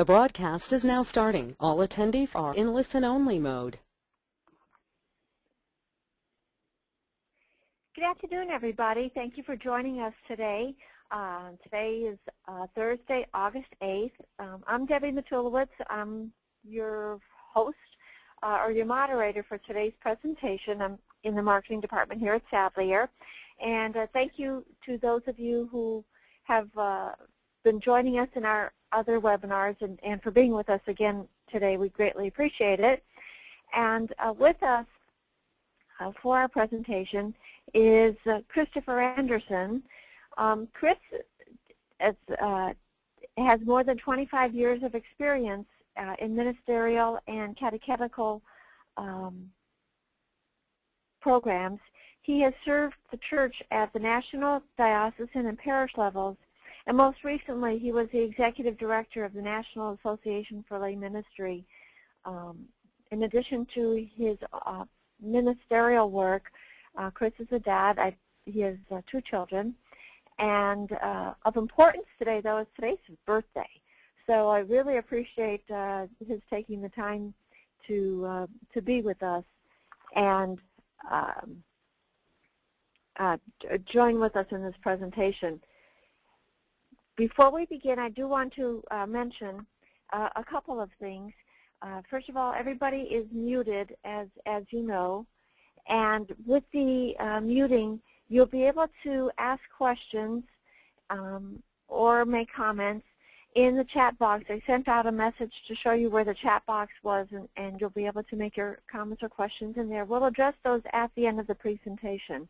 The broadcast is now starting. All attendees are in listen-only mode. Good afternoon, everybody. Thank you for joining us today. Today is Thursday, August 8th. I'm Debbie Matulowicz. I'm your host or your moderator for today's presentation. I'm in the marketing department here at Sadlier. And thank you to those of you who have been joining us in our other webinars and for being with us again today. We greatly appreciate it. And with us for our presentation is Christopher Anderson. Chris has more than 25 years of experience in ministerial and catechetical programs. He has served the church at the national, diocesan, and parish levels, and most recently he was the executive director of the National Association for Lay Ministry. In addition to his ministerial work, Chris is a dad. He has 2 children. And of importance today, though, is today's his birthday. So I really appreciate his taking the time to be with us and join with us in this presentation. Before we begin, I do want to mention a couple of things. First of all, everybody is muted, as you know, and with the muting, you'll be able to ask questions or make comments in the chat box. I sent out a message to show you where the chat box was, and you'll be able to make your comments or questions in there. We'll address those at the end of the presentation.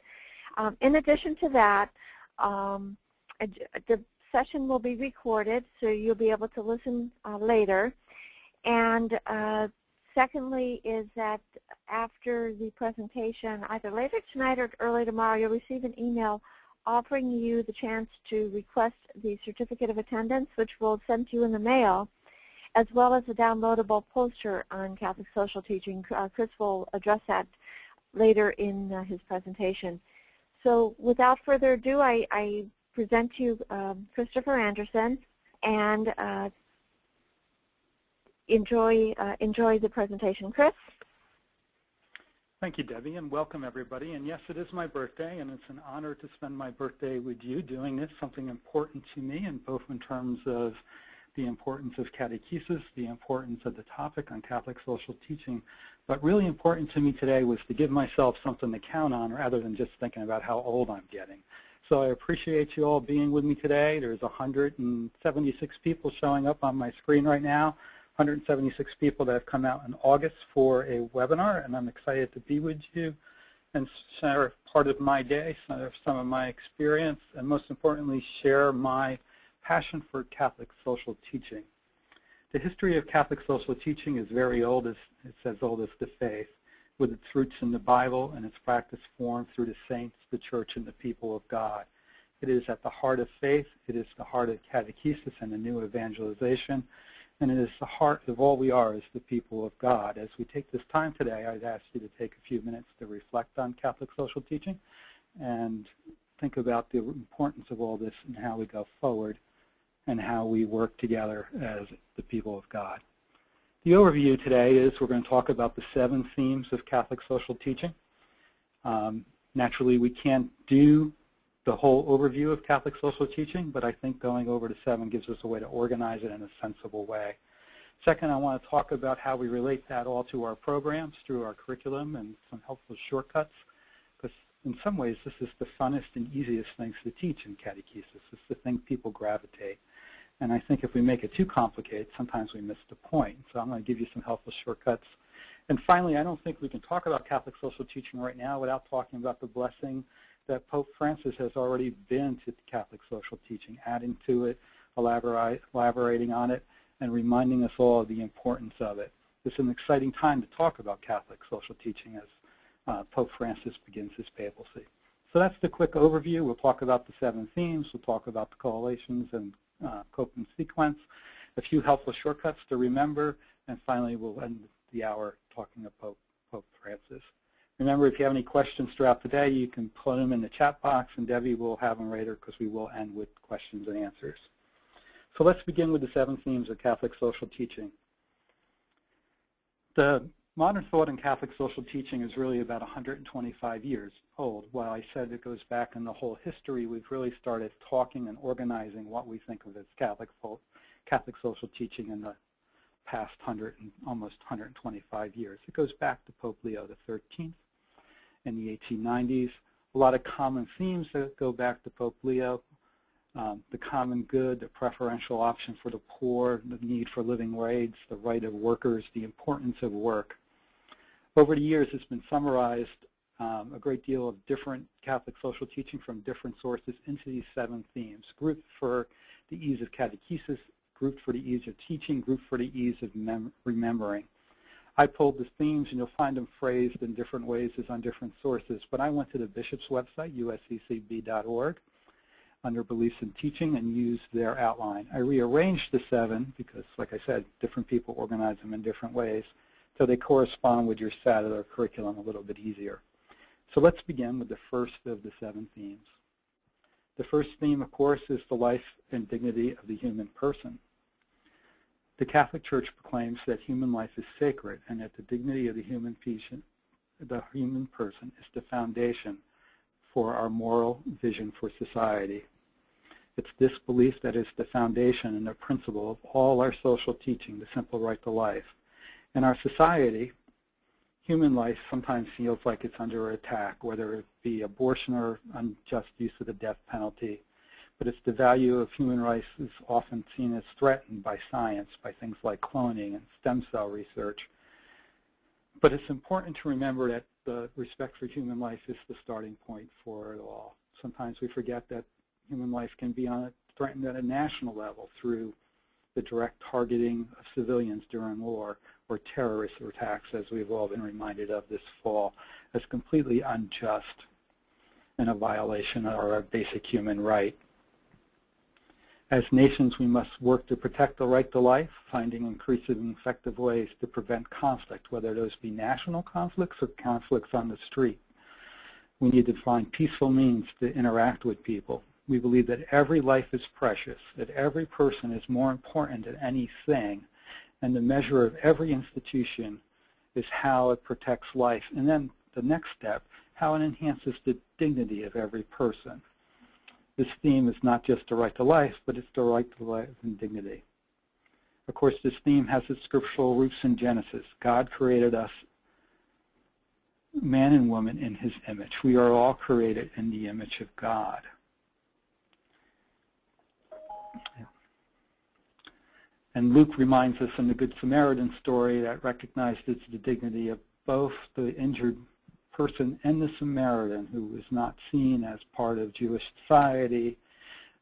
In addition to that, the session will be recorded, so you'll be able to listen later. And secondly is that after the presentation, either later tonight or early tomorrow, you'll receive an email offering you the chance to request the certificate of attendance, which we'll send to you in the mail, as well as a downloadable poster on Catholic social teaching. Chris will address that later in his presentation. So without further ado, I present to you Christopher Anderson, and enjoy the presentation. Chris? Thank you, Debbie, and welcome everybody. And yes, it is my birthday, and it's an honor to spend my birthday with you doing this, something important to me, and both in terms of the importance of catechesis, the importance of the topic on Catholic social teaching, but really important to me today was to give myself something to count on rather than just thinking about how old I'm getting. So I appreciate you all being with me today. There's 176 people showing up on my screen right now, 176 people that have come out in August for a webinar, and I'm excited to be with you and share part of my day, some of my experience, and most importantly, share my passion for Catholic social teaching. The history of Catholic social teaching is very old. It's as old as the faith, with its roots in the Bible and its practice formed through the saints, the church, and the people of God. It is at the heart of faith. It is the heart of catechesis and the new evangelization. And it is the heart of all we are as the people of God. As we take this time today, I'd ask you to take a few minutes to reflect on Catholic social teaching and think about the importance of all this and how we go forward and how we work together as the people of God. The overview today is we're going to talk about the 7 themes of Catholic social teaching. Naturally, we can't do the whole overview of Catholic social teaching, but I think going over to 7 gives us a way to organize it in a sensible way. Second, I want to talk about how we relate that all to our programs through our curriculum and some helpful shortcuts, because in some ways this is the funnest and easiest things to teach in catechesis. It's the thing people gravitate. And I think if we make it too complicated, sometimes we miss the point. So I'm going to give you some helpful shortcuts. And finally, I don't think we can talk about Catholic social teaching right now without talking about the blessing that Pope Francis has already been to Catholic social teaching, adding to it, elaborating on it, and reminding us all of the importance of it. It's an exciting time to talk about Catholic social teaching as Pope Francis begins his papacy. So that's the quick overview. We'll talk about the 7 themes. We'll talk about the correlations and coping sequence, a few helpful shortcuts to remember, and finally we'll end the hour talking about Pope Francis. Remember, if you have any questions throughout the day, you can put them in the chat box, and Debbie will have them later because we will end with questions and answers. So let's begin with the 7 themes of Catholic social teaching. The modern thought in Catholic social teaching is really about 125 years old. While I said it goes back in the whole history, we've really started talking and organizing what we think of as Catholic social teaching in the past almost 125 years. It goes back to Pope Leo XIII in the 1890s. A lot of common themes that go back to Pope Leo. The common good, the preferential option for the poor, the need for living wage, the right of workers, the importance of work. Over the years, it's been summarized a great deal of different Catholic social teaching from different sources into these 7 themes, grouped for the ease of catechesis, grouped for the ease of teaching, grouped for the ease of remembering. I pulled the themes, and you'll find them phrased in different ways as on different sources, but I went to the bishop's website, usccb.org, under Beliefs and Teaching, and used their outline. I rearranged the 7 because, like I said, different people organize them in different ways, so they correspond with your Sadlier curriculum a little bit easier. So let's begin with the first of the 7 themes. The first theme, of course, is the life and dignity of the human person. The Catholic Church proclaims that human life is sacred and that the dignity of the human person is the foundation for our moral vision for society. It's this belief that is the foundation and the principle of all our social teaching, the simple right to life. In our society, human life sometimes feels like it's under attack, whether it be abortion or unjust use of the death penalty. But it's the value of human rights is often seen as threatened by science, by things like cloning and stem cell research. But it's important to remember that the respect for human life is the starting point for it all. Sometimes we forget that human life can be threatened at a national level through the direct targeting of civilians during war or terrorist attacks, as we've all been reminded of this fall, as completely unjust and a violation of our basic human right. As nations, we must work to protect the right to life, finding increasingly effective ways to prevent conflict, whether those be national conflicts or conflicts on the street. We need to find peaceful means to interact with people. We believe that every life is precious, that every person is more important than anything, and the measure of every institution is how it protects life. And then the next step, how it enhances the dignity of every person. This theme is not just the right to life, but it's the right to life and dignity. Of course, this theme has its scriptural roots in Genesis. God created us, man and woman, in his image. We are all created in the image of God. And Luke reminds us in the Good Samaritan story that recognizes the dignity of both the injured person and the Samaritan, who was not seen as part of Jewish society,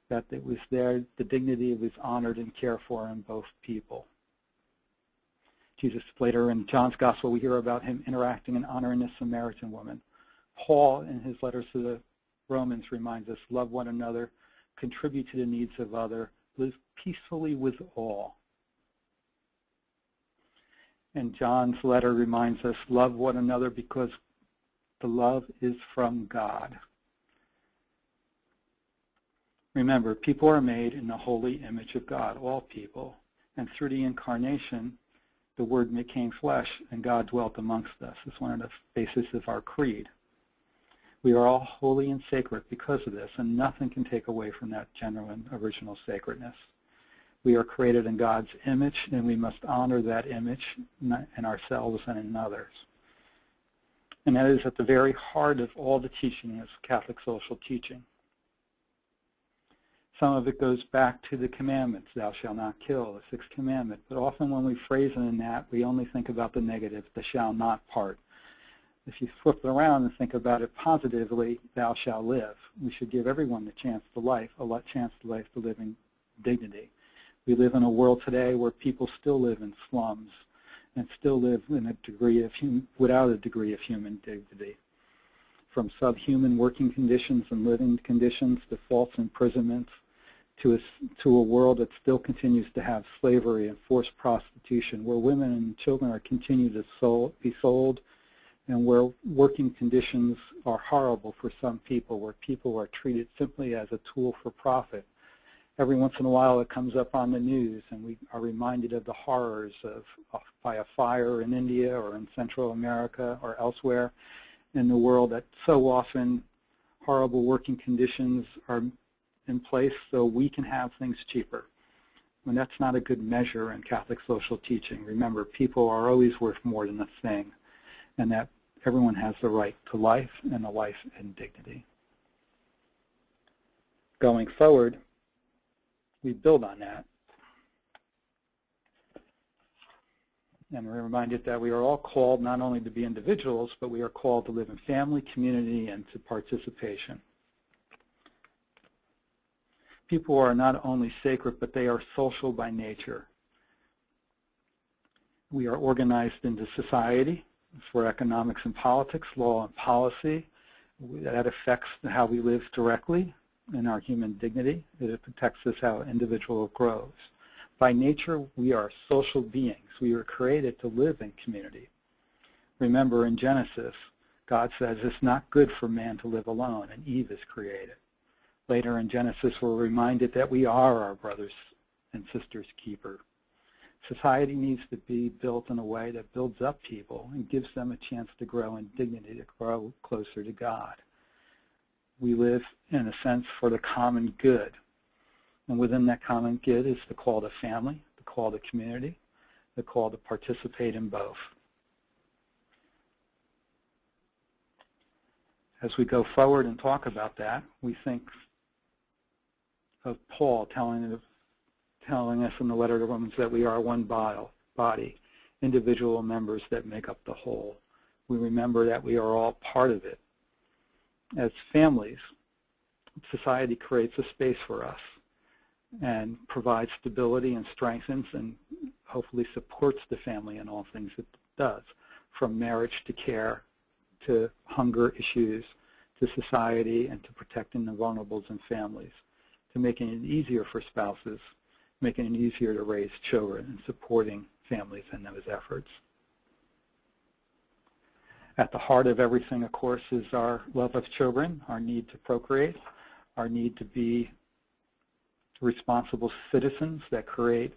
that it was there, the dignity was honored and cared for in both people. Jesus, later in John's Gospel, we hear about him interacting and honoring the Samaritan woman. Paul, in his letters to the Romans, reminds us, love one another, contribute to the needs of others, live peacefully with all. And John's letter reminds us, love one another because the love is from God. Remember, people are made in the holy image of God, all people. And through the incarnation, the Word became flesh and God dwelt amongst us. It's one of the bases of our creed. We are all holy and sacred because of this, and nothing can take away from that genuine original sacredness. We are created in God's image, and we must honor that image in ourselves and in others. And that is at the very heart of all the teaching of Catholic social teaching. Some of it goes back to the commandments, thou shalt not kill, the 6th commandment. But often when we phrase it in that, we only think about the negative, the shall not part. If you flip it around and think about it positively, thou shalt live. We should give everyone the chance to life, to live in dignity. We live in a world today where people still live in slums and still live in a degree of without a degree of human dignity. From subhuman working conditions and living conditions to false imprisonments to a world that still continues to have slavery and forced prostitution, where women and children are continued to be sold, and where working conditions are horrible for some people, where people are treated simply as a tool for profit, Every once in a while it comes up on the news and we are reminded of the horrors by a fire in India or in Central America or elsewhere in the world, that so often horrible working conditions are in place so we can have things cheaper. And that's not a good measure in Catholic social teaching. Remember, people are always worth more than a thing, and that everyone has the right to life and a life in dignity. Going forward, we build on that. And we're reminded that we are all called not only to be individuals, but we are called to live in family, community, and to participation. People are not only sacred, but they are social by nature. We are organized into society for economics and politics, law and policy. That affects how we live directly in our human dignity. It protects us how an individual grows. By nature, we are social beings. We were created to live in community. Remember, in Genesis, God says it's not good for man to live alone, and Eve is created. Later in Genesis, we're reminded that we are our brothers and sisters' keeper. Society needs to be built in a way that builds up people and gives them a chance to grow in dignity, to grow closer to God. We live, in a sense, for the common good. And within that common good is the call to family, the call to community, the call to participate in both. As we go forward and talk about that, we think of Paul telling us in the letter to Romans that we are one body, individual members that make up the whole. We remember that we are all part of it. As families, society creates a space for us and provides stability and strengthens and hopefully supports the family in all things it does, from marriage to care to hunger issues to society and to protecting the vulnerables in families, to making it easier for spouses, making it easier to raise children, and supporting families in those efforts. At the heart of everything, of course, is our love of children, our need to procreate, our need to be responsible citizens that create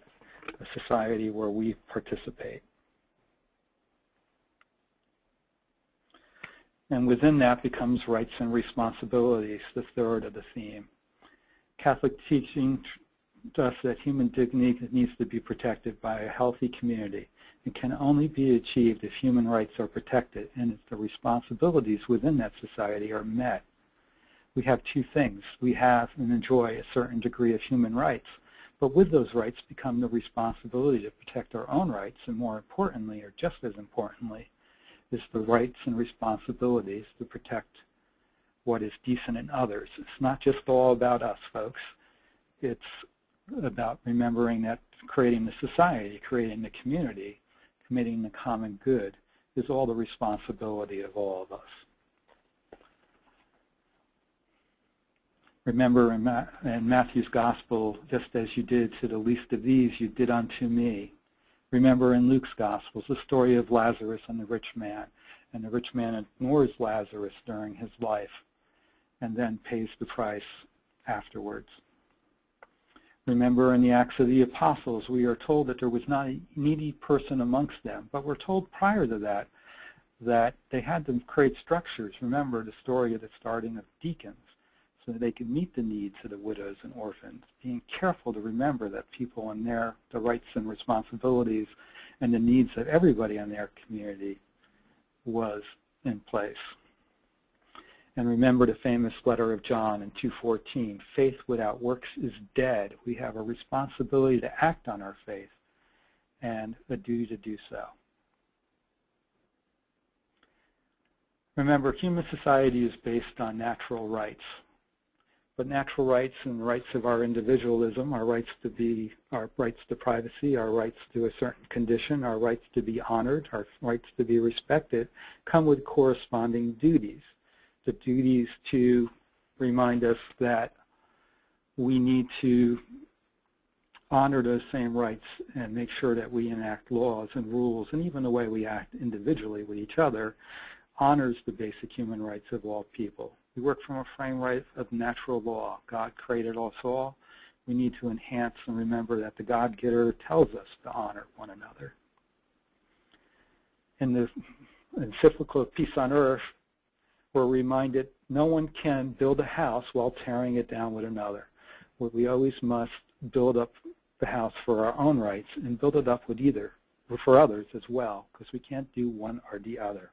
a society where we participate. And within that becomes rights and responsibilities, the third of the theme. Catholic teaching us that human dignity needs to be protected by a healthy community. It can only be achieved if human rights are protected and if the responsibilities within that society are met. We have two things. We have and enjoy a certain degree of human rights, but with those rights become the responsibility to protect our own rights, and more importantly, or just as importantly, is the rights and responsibilities to protect what is decent in others. It's not just all about us, folks. It's about remembering that creating the society, creating the community, committing the common good is all the responsibility of all of us. Remember in Matthew's Gospel, just as you did to the least of these, you did unto me. Remember in Luke's Gospels the story of Lazarus and the rich man. And the rich man ignores Lazarus during his life and then pays the price afterwards. Remember in the Acts of the Apostles, we are told that there was not a needy person amongst them, but we're told prior to that that they had to create structures. Remember the story of the starting of deacons so that they could meet the needs of the widows and orphans, being careful to remember that people and the rights and responsibilities and the needs of everybody in their community was in place. And remember the famous letter of John in 2:14, faith without works is dead. We have a responsibility to act on our faith and a duty to do so. Remember, human society is based on natural rights. But natural rights and rights of our individualism, our rights to privacy, our rights to a certain condition, our rights to be honored, our rights to be respected, come with corresponding duties. The duties to remind us that we need to honor those same rights and make sure that we enact laws and rules, and even the way we act individually with each other honors the basic human rights of all people. We work from a frame of natural law. God created us all We need to enhance and remember that the God-giver tells us to honor one another. In the encyclical of Peace on Earth, we're reminded no one can build a house while tearing it down with another. We always must build up the house for our own rights and build it up with for others as well, because we can't do one or the other.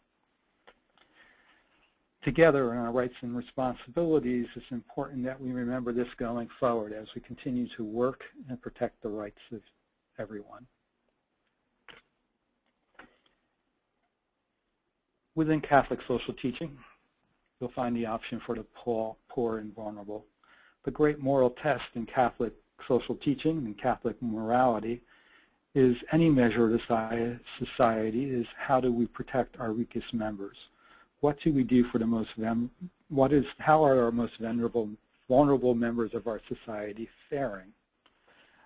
Together in our rights and responsibilities, it's important that we remember this going forward as we continue to work and protect the rights of everyone. Within Catholic social teaching, you'll find the option for the poor and vulnerable. The great moral test in Catholic social teaching and Catholic morality is any measure of society is how do we protect our weakest members? What do we do for the most how are our most vulnerable members of our society faring?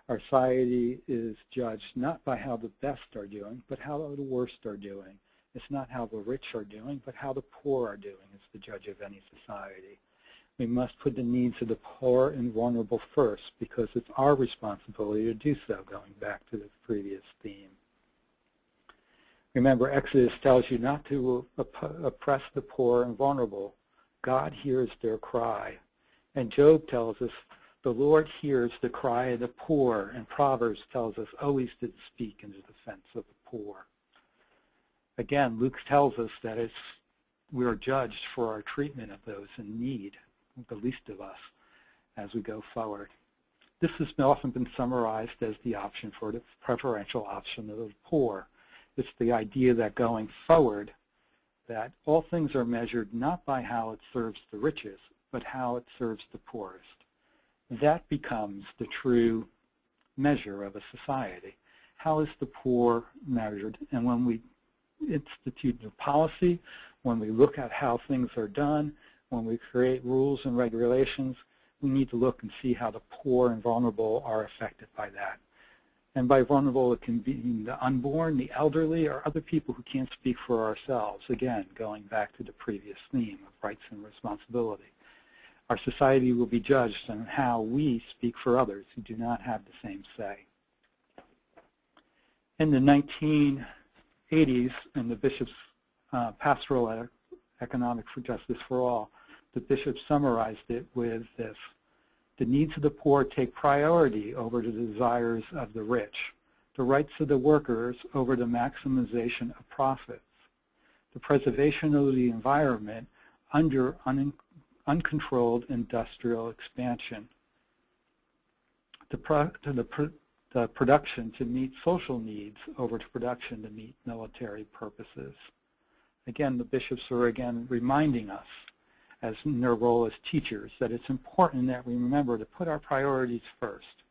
Our society is judged not by how the best are doing, but how the worst are doing. It's not how the rich are doing, but how the poor are doing is the judge of any society. We must put the needs of the poor and vulnerable first because it's our responsibility to do so, going back to the previous theme. Remember, Exodus tells you not to oppress the poor and vulnerable. God hears their cry. And Job tells us the Lord hears the cry of the poor, and Proverbs tells us always to speak in the defense of the poor. Again, Luke tells us that we are judged for our treatment of those in need, the least of us, as we go forward. This has often been summarized as the option for the preferential option of the poor. It's the idea that going forward, that all things are measured not by how it serves the richest, but how it serves the poorest. That becomes the true measure of a society. How is the poor measured? And when we institute new policy, when we look at how things are done, when we create rules and regulations, we need to look and see how the poor and vulnerable are affected by that. And by vulnerable, it can be the unborn, the elderly, or other people who can't speak for ourselves. Again, going back to the previous theme of rights and responsibility. Our society will be judged on how we speak for others who do not have the same say. In the 1980s, in the Bishop's Pastoral Economic for Justice for All, the Bishop summarized it with this: the needs of the poor take priority over the desires of the rich, the rights of the workers over the maximization of profits, the preservation of the environment under uncontrolled industrial expansion, the production to meet social needs over to production to meet military purposes. Again, the bishops are again reminding us, as in their role as teachers, that it's important that we remember to put our priorities first.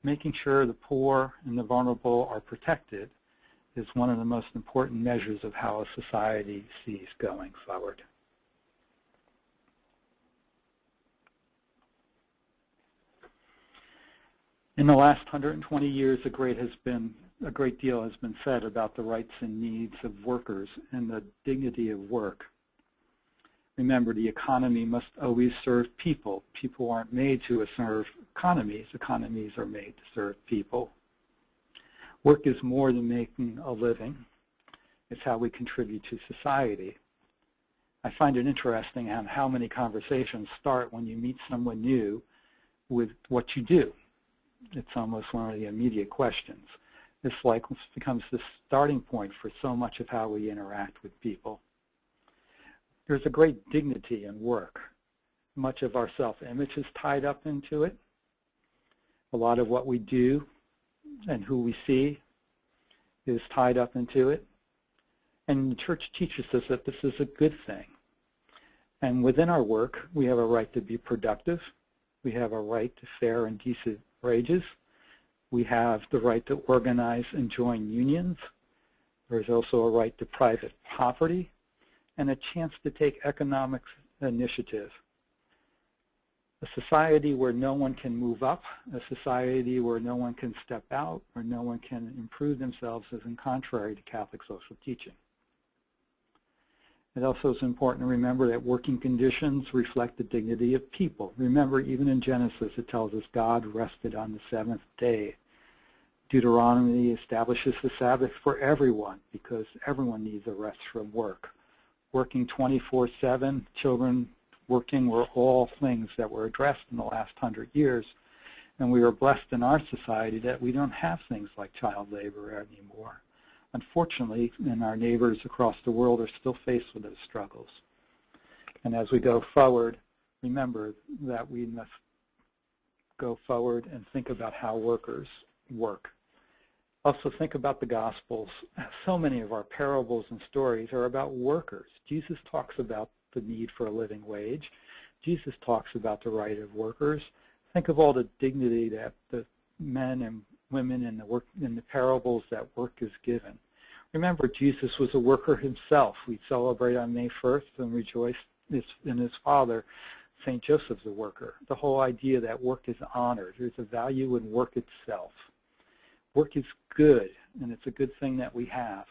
Making sure the poor and the vulnerable are protected is one of the most important measures of how a society sees going forward. In the last 120 years, a great deal has been said about the rights and needs of workers and the dignity of work. Remember, the economy must always serve people. People aren't made to serve economies. Economies are made to serve people. Work is more than making a living. It's how we contribute to society. I find it interesting how many conversations start when you meet someone new with what you do. It's almost one of the immediate questions. This becomes the starting point for so much of how we interact with people. There's a great dignity in work. Much of our self-image is tied up into it. A lot of what we do and who we see is tied up into it. And the church teaches us that this is a good thing. And within our work, we have a right to be productive. We have a right to fair and decent wages. We have the right to organize and join unions. There's also a right to private property and a chance to take economic initiative. A society where no one can move up, a society where no one can step out, or no one can improve themselves is in contrary to Catholic social teaching. It also is important to remember that working conditions reflect the dignity of people. Remember, even in Genesis, it tells us God rested on the seventh day. Deuteronomy establishes the Sabbath for everyone because everyone needs a rest from work. Working 24/7, children working were all things that were addressed in the last 100 years. And we are blessed in our society that we don't have things like child labor anymore. Unfortunately, and our neighbors across the world are still faced with those struggles. And as we go forward, remember that we must go forward and think about how workers work. Also think about the Gospels. So many of our parables and stories are about workers. Jesus talks about the need for a living wage. Jesus talks about the right of workers. Think of all the dignity that the men and women in the parables that work is given. Remember, Jesus was a worker himself. We celebrate on May 1st and rejoice in his father, St. Joseph's a worker. The whole idea that work is honored. There's a value in work itself. Work is good, and it's a good thing that we have.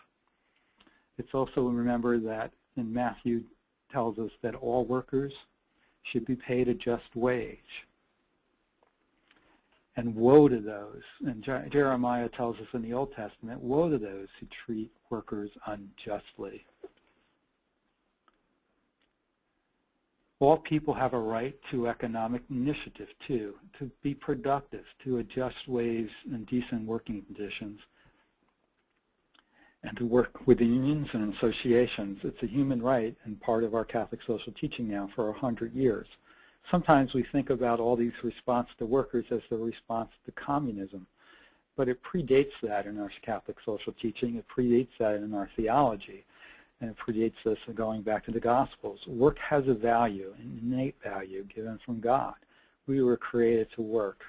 It's also, remember that in Matthew tells us that all workers should be paid a just wage. And woe to those, and Jeremiah tells us in the Old Testament, woe to those who treat workers unjustly. All people have a right to economic initiative, too, to be productive, to adjust ways and decent working conditions, and to work with unions and associations. It's a human right and part of our Catholic social teaching now for 100 years. Sometimes we think about all these response to workers as the response to communism, but it predates that in our Catholic social teaching. It predates that in our theology, and it predates us going back to the Gospels. Work has a value, an innate value given from God. We were created to work.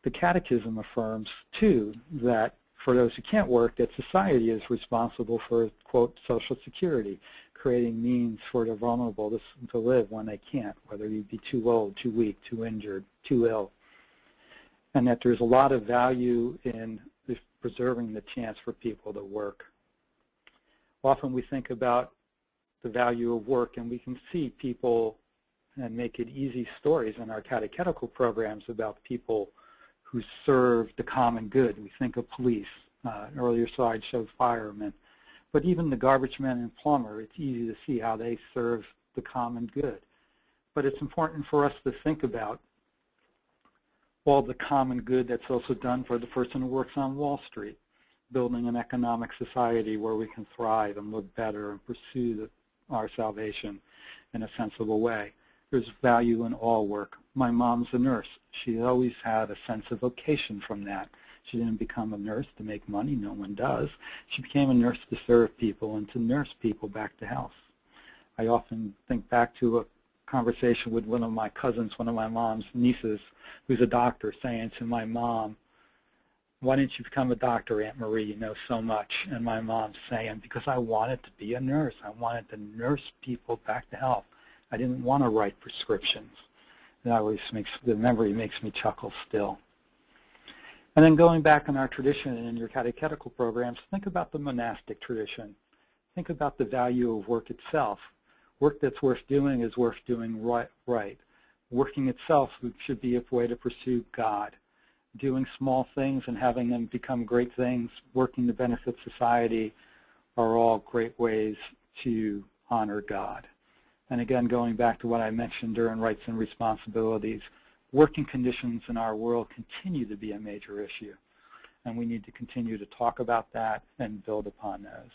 The Catechism affirms, too, that for those who can't work, that society is responsible for, quote, social security, creating means for the vulnerable to live when they can't, whether you be too old, too weak, too injured, too ill. And that there's a lot of value in preserving the chance for people to work. Often we think about the value of work, and we can see people and make it easy stories in our catechetical programs about people who serve the common good. We think of police. Earlier slide showed firemen. But even the garbage man and plumber, it's easy to see how they serve the common good. But it's important for us to think about all the common good that's also done for the person who works on Wall Street, building an economic society where we can thrive and live better and pursue our salvation in a sensible way. There's value in all work. My mom's a nurse. She always had a sense of vocation from that. She didn't become a nurse to make money. No one does. She became a nurse to serve people and to nurse people back to health. I often think back to a conversation with one of my cousins, one of my mom's nieces, who's a doctor, saying to my mom, "Why didn't you become a doctor, Aunt Marie? You know so much." And my mom's saying, "Because I wanted to be a nurse. I wanted to nurse people back to health. I didn't want to write prescriptions." That always the memory makes me chuckle still. And then going back in our tradition and in your catechetical programs, think about the monastic tradition. Think about the value of work itself. Work that's worth doing is worth doing right. Working itself should be a way to pursue God. Doing small things and having them become great things, working to benefit society, are all great ways to honor God. And again, going back to what I mentioned during rights and responsibilities, working conditions in our world continue to be a major issue, and we need to continue to talk about that and build upon those.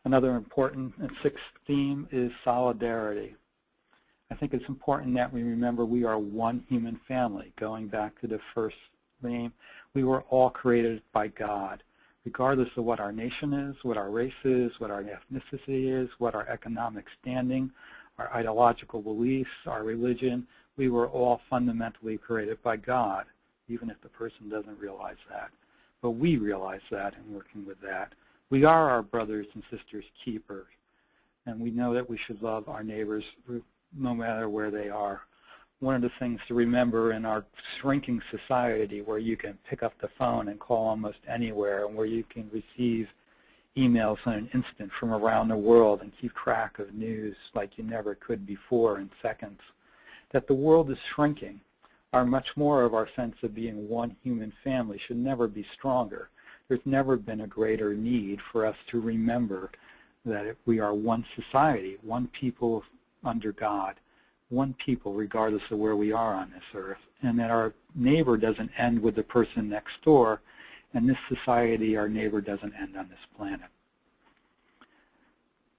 Another important and sixth theme is solidarity. I think it's important that we remember we are one human family. Going back to the first theme, we were all created by God. Regardless of what our nation is, what our race is, what our ethnicity is, what our economic standing, our ideological beliefs, our religion, we were all fundamentally created by God, even if the person doesn't realize that. But we realize that in working with that. We are our brothers and sisters' keepers, and we know that we should love our neighbors no matter where they are. one of the things to remember in our shrinking society where you can pick up the phone and call almost anywhere and where you can receive emails in an instant from around the world and keep track of news like you never could before in seconds, that the world is shrinking. Much more of our sense of being one human family should never be stronger. There's never been a greater need for us to remember that we are one society, one people under God, one people regardless of where we are on this earth, and that our neighbor doesn't end with the person next door, and this society, our neighbor, doesn't end on this planet.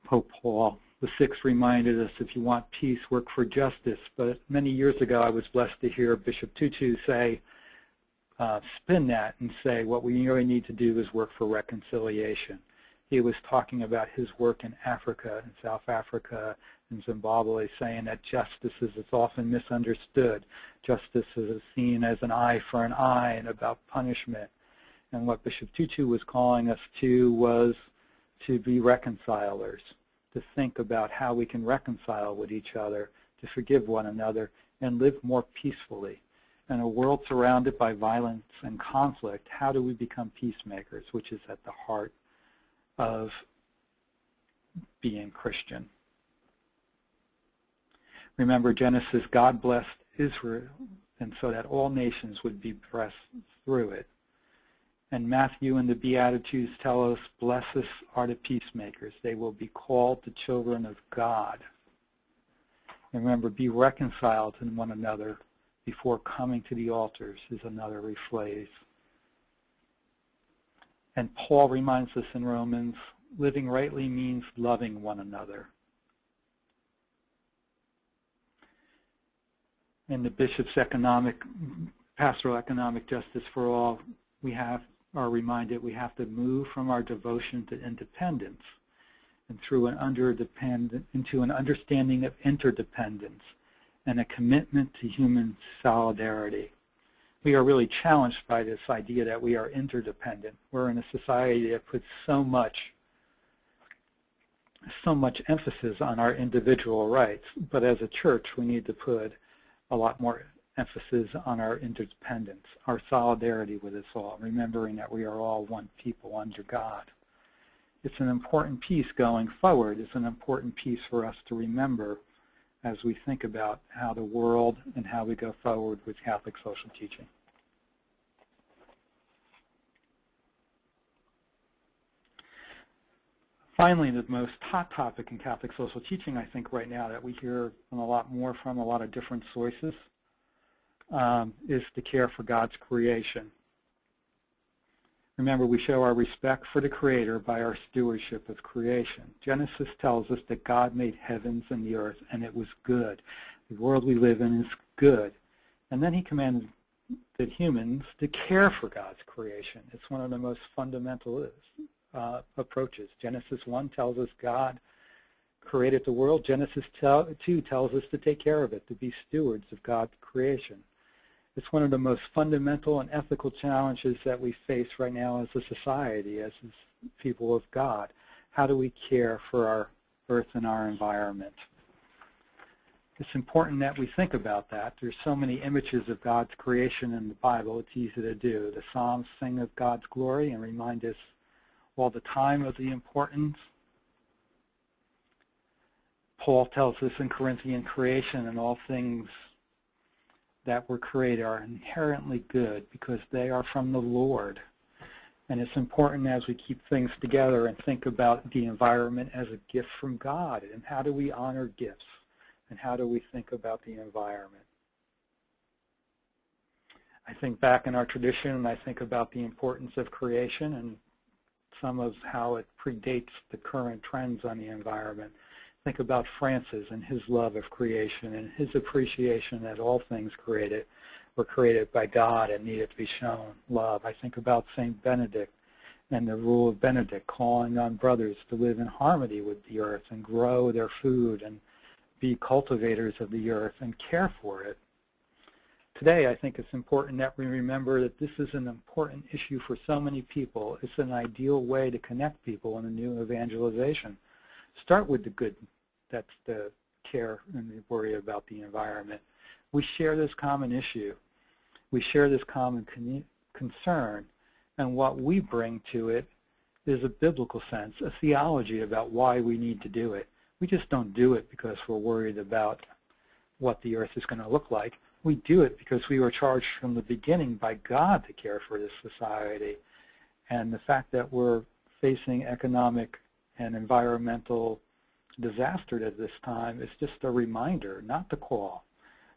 Pope Paul VI reminded us, if you want peace, work for justice. But many years ago, I was blessed to hear Bishop Tutu say, spin that and say, what we really need to do is work for reconciliation. He was talking about his work in Africa, in South Africa, in Zimbabwe, saying that justice is often misunderstood. Justice is seen as an eye for an eye and about punishment. And what Bishop Tutu was calling us to was to be reconcilers, to think about how we can reconcile with each other, to forgive one another, and live more peacefully. In a world surrounded by violence and conflict, how do we become peacemakers, which is at the heart of being Christian? Remember Genesis, God blessed Israel, and so that all nations would be blessed through it. And Matthew and the Beatitudes tell us, blessed are the peacemakers. They will be called the children of God. And remember, be reconciled to one another before coming to the altars is another rephrase. And Paul reminds us in Romans, living rightly means loving one another. In the Bishop's Pastoral Economic Justice for All, we are reminded we have to move from our devotion to independence and into an understanding of interdependence and a commitment to human solidarity. We are really challenged by this idea that we are interdependent. We're in a society that puts so much emphasis on our individual rights, but as a church we need to put a lot more emphasis on our interdependence, our solidarity with us all, remembering that we are all one people under God. It's an important piece going forward. It's an important piece for us to remember as we think about how the world and how we go forward with Catholic social teaching. Finally, the most hot topic in Catholic social teaching, I think, right now that we hear a lot more from a lot of different sources is the care for God's creation. Remember, we show our respect for the Creator by our stewardship of creation. Genesis tells us that God made heavens and the earth, and it was good. The world we live in is good. And then he commanded that humans to care for God's creation. It's one of the most fundamental approaches. Genesis 1 tells us God created the world. Genesis 2 tells us to take care of it, to be stewards of God's creation. It's one of the most fundamental and ethical challenges that we face right now as a society, as people of God. How do we care for our earth and our environment? It's important that we think about that. There's so many images of God's creation in the Bible, it's easy to do. The Psalms sing of God's glory and remind us all the time of the importance. Paul tells us in Corinthian creation and all things that were created are inherently good because they are from the Lord. And it's important as we keep things together and think about the environment as a gift from God. And how do we honor gifts? And how do we think about the environment? I think back in our tradition and I think about the importance of creation and some of how it predates the current trends on the environment. Think about Francis and his love of creation and his appreciation that all things created were created by God and needed to be shown love. I think about St. Benedict and the rule of Benedict calling on brothers to live in harmony with the earth and grow their food and be cultivators of the earth and care for it. Today, I think it's important that we remember that this is an important issue for so many people. It's an ideal way to connect people in a new evangelization. Start with the good. That's the care and worry about the environment. We share this common issue. We share this common concern, and what we bring to it is a biblical sense, a theology about why we need to do it. We just don't do it because we're worried about what the earth is going to look like. We do it because we were charged from the beginning by God to care for this society. And the fact that we're facing economic and environmental disaster at this time is just a reminder, not the call.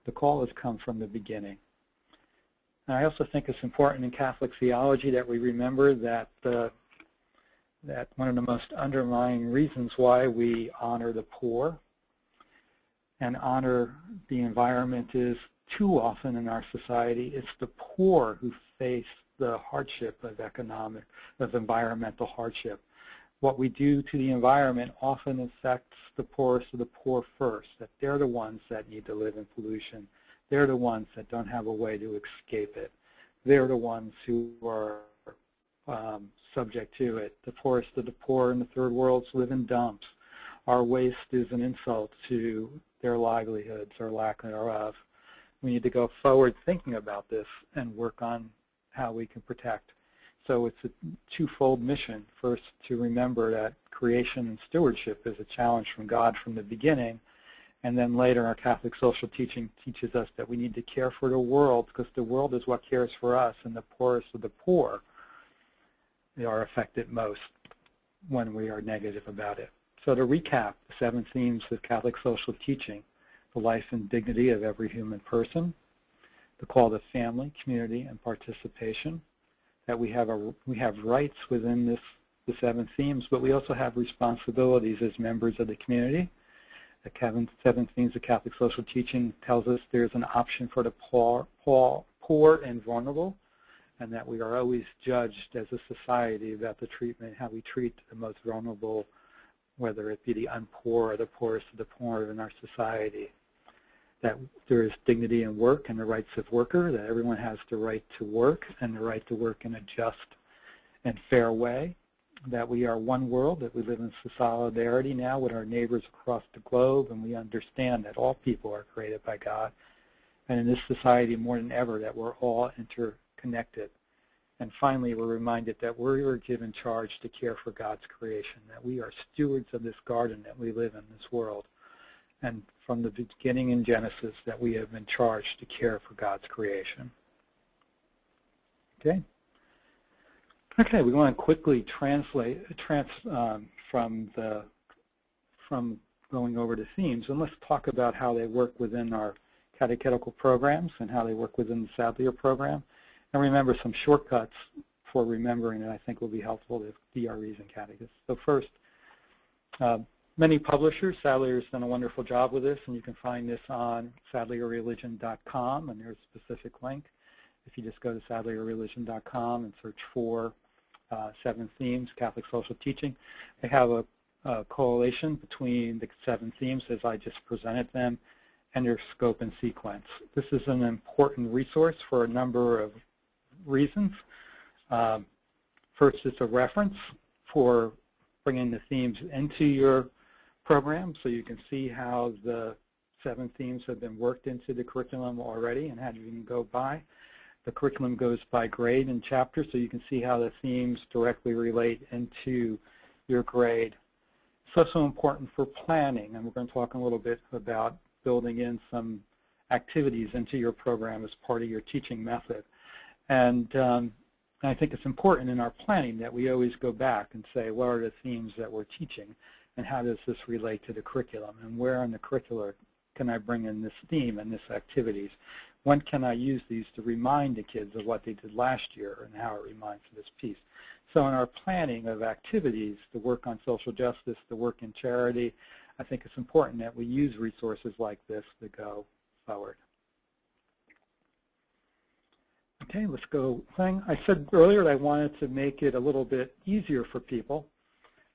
The call has come from the beginning. And I also think it's important in Catholic theology that we remember that that one of the most underlying reasons why we honor the poor and honor the environment is too often in our society it's the poor who face the hardship of environmental hardship. What we do to the environment often affects the poorest of the poor first, that they're the ones that need to live in pollution. They're the ones that don't have a way to escape it. They're the ones who are subject to it. The poorest of the poor in the third world live in dumps. Our waste is an insult to their livelihoods or lack thereof. We need to go forward thinking about this and work on how we can protect. So it's a twofold mission. First, to remember that creation and stewardship is a challenge from God from the beginning, and then later our Catholic social teaching teaches us that we need to care for the world because the world is what cares for us, and the poorest of the poor are affected most when we are negative about it. So to recap, the 7 themes of Catholic social teaching: the life and dignity of every human person, the call to family, community, and participation, that we have rights within the 7 themes, but we also have responsibilities as members of the community. The 7 themes of Catholic social teaching tells us there's an option for the poor and vulnerable, and that we are always judged as a society about the treatment, how we treat the most vulnerable, whether it be the unpoor or the poorest of the poor in our society. That there is dignity in work and the rights of worker, that everyone has the right to work and the right to work in a just and fair way, that we are one world, that we live in solidarity now with our neighbors across the globe, and we understand that all people are created by God, and in this society more than ever that we're all interconnected. And finally, we're reminded that we are given charge to care for God's creation, that we are stewards of this garden that we live in, this world. And from the beginning in Genesis, that we have been charged to care for God's creation. Okay. Okay, we want to quickly translate from going over the themes, and let's talk about how they work within our catechetical programs and how they work within the Sadlier program. And remember some shortcuts for remembering that I think will be helpful to DREs and catechists. So first, many publishers, Sadlier has done a wonderful job with this, and you can find this on sadlierreligion.com, and there's a specific link. If you just go to sadlierreligion.com and search for 7 themes, Catholic social teaching, they have a correlation between the 7 themes as I just presented them and their scope and sequence. This is an important resource for a number of reasons. First, it's a reference for bringing the themes into your program, so you can see how the 7 themes have been worked into the curriculum already and how you can go by. The curriculum goes by grade and chapter, so you can see how the themes directly relate into your grade. It's also important for planning, and we're going to talk a little bit about building in some activities into your program as part of your teaching method. And I think it's important in our planning that we always go back and say, what are the themes that we're teaching, and how does this relate to the curriculum, and where in the curriculum can I bring in this theme and this activities? When can I use these to remind the kids of what they did last year and how it reminds of this piece? So in our planning of activities, the work on social justice, the work in charity, I think it's important that we use resources like this to go forward. Okay, let's go. I said earlier that I wanted to make it a little bit easier for people,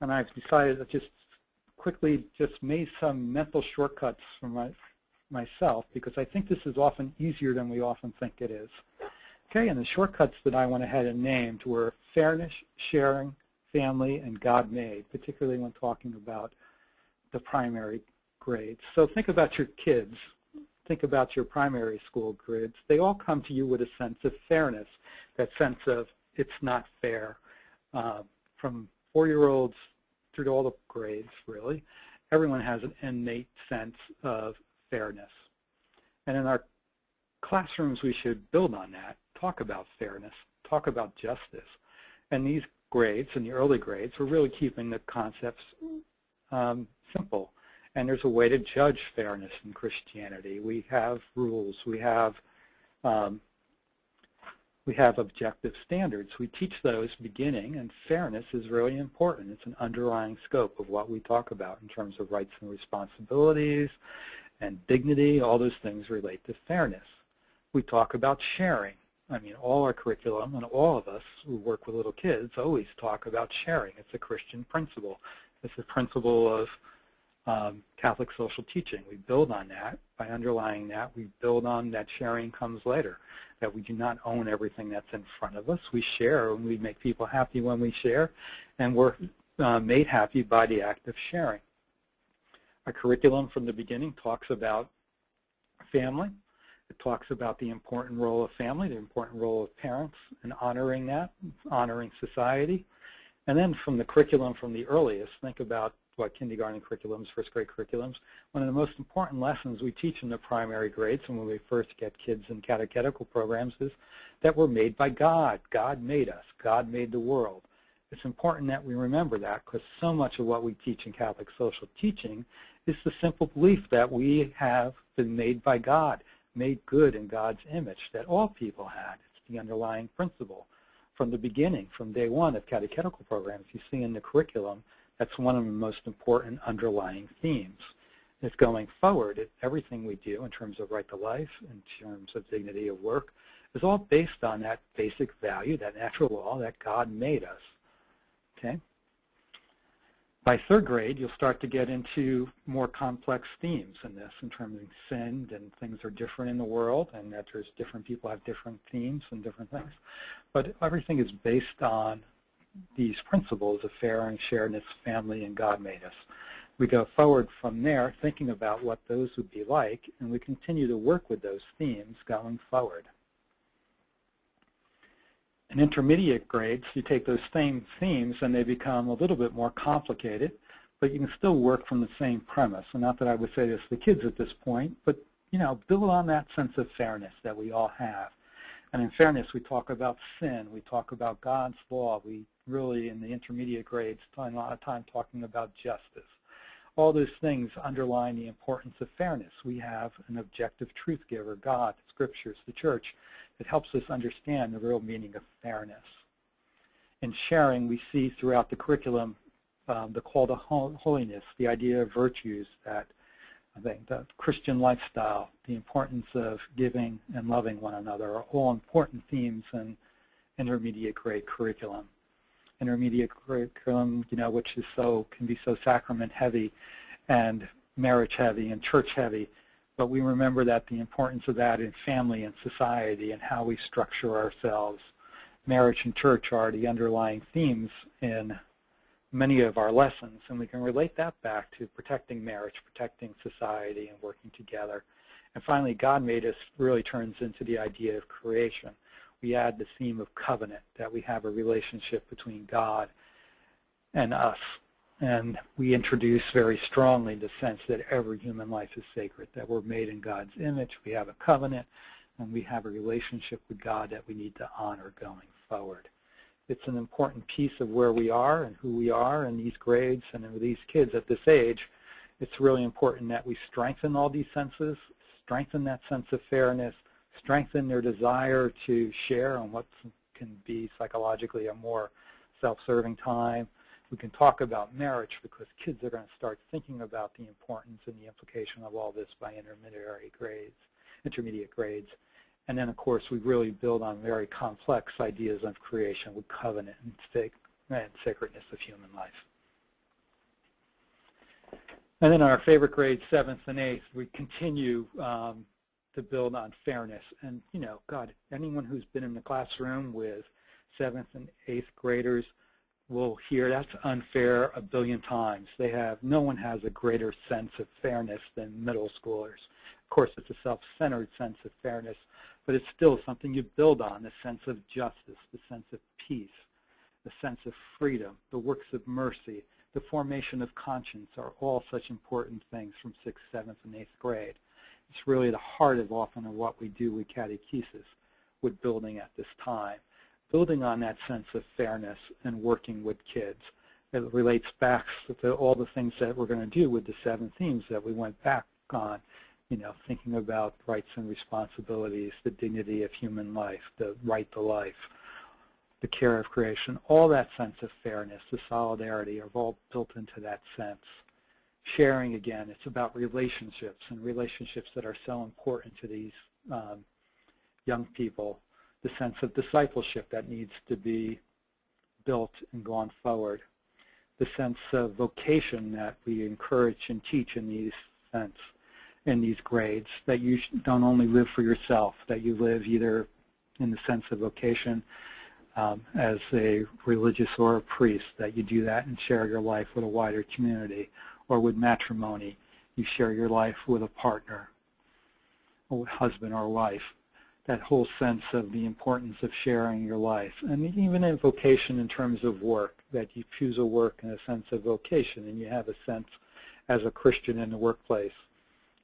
and I've decided to just quickly made some mental shortcuts for myself, because I think this is often easier than we often think it is. Okay, and the shortcuts that I went ahead and named were fairness, sharing, family, and God-made, particularly when talking about the primary grades. So think about your kids. Think about your primary school grades. They all come to you with a sense of fairness, that sense of it's not fair. From 4-year-olds through to all the grades, really, everyone has an innate sense of fairness. And in our classrooms, we should build on that, talk about fairness, talk about justice. And these grades, in the early grades, we're really keeping the concepts simple. And there's a way to judge fairness in Christianity. We have rules. We have objective standards. We teach those beginning, and fairness is really important. It's an underlying scope of what we talk about in terms of rights and responsibilities and dignity. All those things relate to fairness. We talk about sharing. I mean, all our curriculum and all of us who work with little kids always talk about sharing. It's a Christian principle. It's a principle of Catholic social teaching. We build on that. By underlying that, we build on that sharing comes later, that we do not own everything that's in front of us. We share, and we make people happy when we share, and we're made happy by the act of sharing. Our curriculum from the beginning talks about family. It talks about the important role of family, the important role of parents, and honoring that, honoring society. And then from the curriculum from the earliest, think about what kindergarten curriculums, first grade curriculums. One of the most important lessons we teach in the primary grades and when we first get kids in catechetical programs is that we're made by God. God made us. God made the world. It's important that we remember that because so much of what we teach in Catholic social teaching is the simple belief that we have been made by God, made good in God's image, that all people had. It's the underlying principle. From the beginning, from day one of catechetical programs, you see in the curriculum, that's one of the most important underlying themes. It's going forward, everything we do in terms of right to life, in terms of dignity of work, is all based on that basic value, that natural law that God made us. Okay? By third grade, you'll start to get into more complex themes in this, in terms of sin, and things are different in the world, and that there's different people have different themes and different things. But everything is based on these principles of fair and sharedness, family, and God made us. We go forward from there thinking about what those would be like, and we continue to work with those themes going forward. In intermediate grades, you take those same themes and they become a little bit more complicated, but you can still work from the same premise. And not that I would say this to the kids at this point, but build on that sense of fairness that we all have. And in fairness, we talk about sin, we talk about God's law, we really, in the intermediate grades, spend a lot of time talking about justice. All those things underline the importance of fairness. We have an objective truth giver, God, the Scriptures, the Church, that helps us understand the real meaning of fairness. In sharing, we see throughout the curriculum the call to holiness, the idea of virtues, that I think the Christian lifestyle, the importance of giving and loving one another are all important themes in intermediate grade curriculum. Intermediate curriculum, which is can be so sacrament heavy and marriage heavy and church heavy, but we remember that the importance of that in family and society and how we structure ourselves. Marriage and church are the underlying themes in many of our lessons, and we can relate that back to protecting marriage, protecting society, and working together. And finally, God made us really turns into the idea of creation. We add the theme of covenant, that we have a relationship between God and us. And we introduce very strongly the sense that every human life is sacred, that we're made in God's image, we have a covenant, and we have a relationship with God that we need to honor going forward. It's an important piece of where we are and who we are in these grades and with these kids at this age. It's really important that we strengthen all these senses, strengthen that sense of fairness, strengthen their desire to share on what can be psychologically a more self-serving time. We can talk about marriage because kids are going to start thinking about the importance and the implication of all this by intermediate grades. And then, of course, we really build on very complex ideas of creation with covenant and sacredness of human life. And then in our favorite grades, 7th and 8th, we continue to build on fairness. And, God, anyone who's been in the classroom with 7th and 8th graders will hear that's unfair a billion times. No one has a greater sense of fairness than middle schoolers. Of course, it's a self-centered sense of fairness, but it's still something you build on, the sense of justice, the sense of peace, the sense of freedom, the works of mercy, the formation of conscience are all such important things from 6th, 7th, and 8th grade. It's really the heart of often of what we do with catechesis, with building at this time. Building on that sense of fairness and working with kids. It relates back to all the things that we're going to do with the 7 themes that we went back on, thinking about rights and responsibilities, the dignity of human life, the right to life, the care of creation. All that sense of fairness, the solidarity are all built into that sense. Sharing, again, it's about relationships and relationships that are so important to these young people. The sense of discipleship that needs to be built and gone forward. The sense of vocation that we encourage and teach in these grades, that you don't only live for yourself, that you live either in the sense of vocation as a religious or a priest, that you do that and share your life with a wider community, or with matrimony, you share your life with a partner, or with husband or wife. That whole sense of the importance of sharing your life. And even in vocation in terms of work, that you choose a work in a sense of vocation, and you have a sense as a Christian in the workplace,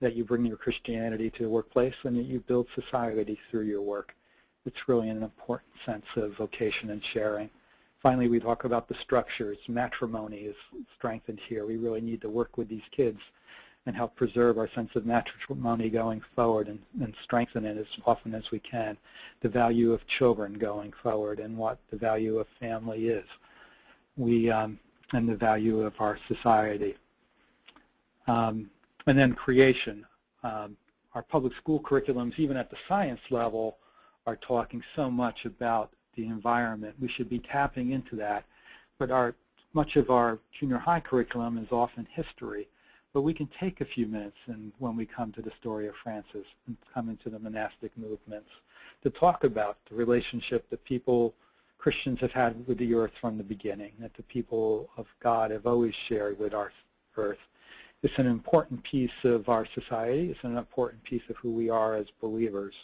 that you bring your Christianity to the workplace and that you build society through your work. It's really an important sense of vocation and sharing. Finally, we talk about the structures. Matrimony is strengthened here. We really need to work with these kids and help preserve our sense of matrimony going forward and strengthen it as often as we can. The value of children going forward and what the value of family is. And the value of our society. And then creation. Our public school curriculums, even at the science level, are talking so much about the environment. We should be tapping into that. But much of our junior high curriculum is often history. But we can take a few minutes when we come to the story of Francis and come into the monastic movements to talk about the relationship that Christians have had with the earth from the beginning, that the people of God have always shared with our earth. It's an important piece of our society. It's an important piece of who we are as believers.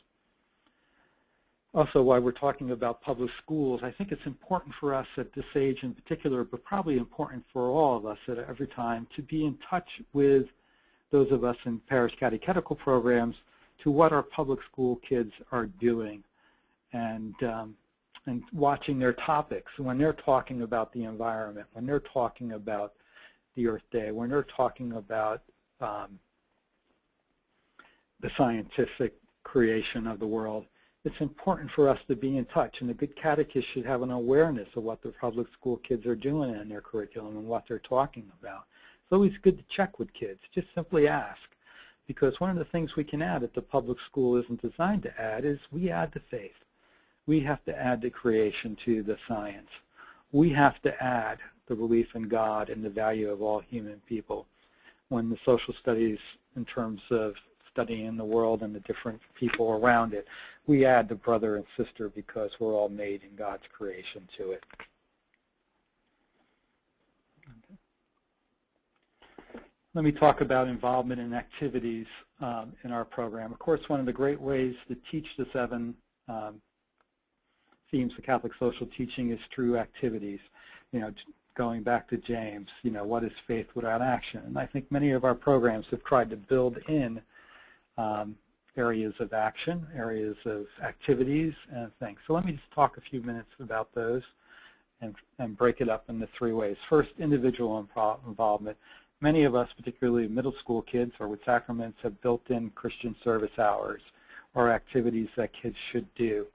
Also, while we're talking about public schools, I think it's important for us at this age in particular, but probably important for all of us at every time, to be in touch with those of us in parish catechetical programs to what our public school kids are doing and watching their topics. When they're talking about the environment, when they're talking about the Earth Day, when they're talking about the scientific creation of the world, it's important for us to be in touch, and a good catechist should have an awareness of what the public school kids are doing in their curriculum and what they're talking about. It's always good to check with kids. Just simply ask, because one of the things we can add that the public school isn't designed to add is we add the faith. We have to add the creation to the science. We have to add the belief in God and the value of all human people. When the social studies, in terms of studying the world and the different people around it, we add the brother and sister because we're all made in God's creation to it. Okay. Let me talk about involvement in activities in our program. Of course, one of the great ways to teach the 7 themes of Catholic social teaching is through activities. Going back to James, what is faith without action? And I think many of our programs have tried to build in areas of action, areas of activities and things. So let me just talk a few minutes about those and break it up into 3 ways. First, individual involvement. Many of us, particularly middle school kids or with sacraments, have built-in Christian service hours or activities that kids should do.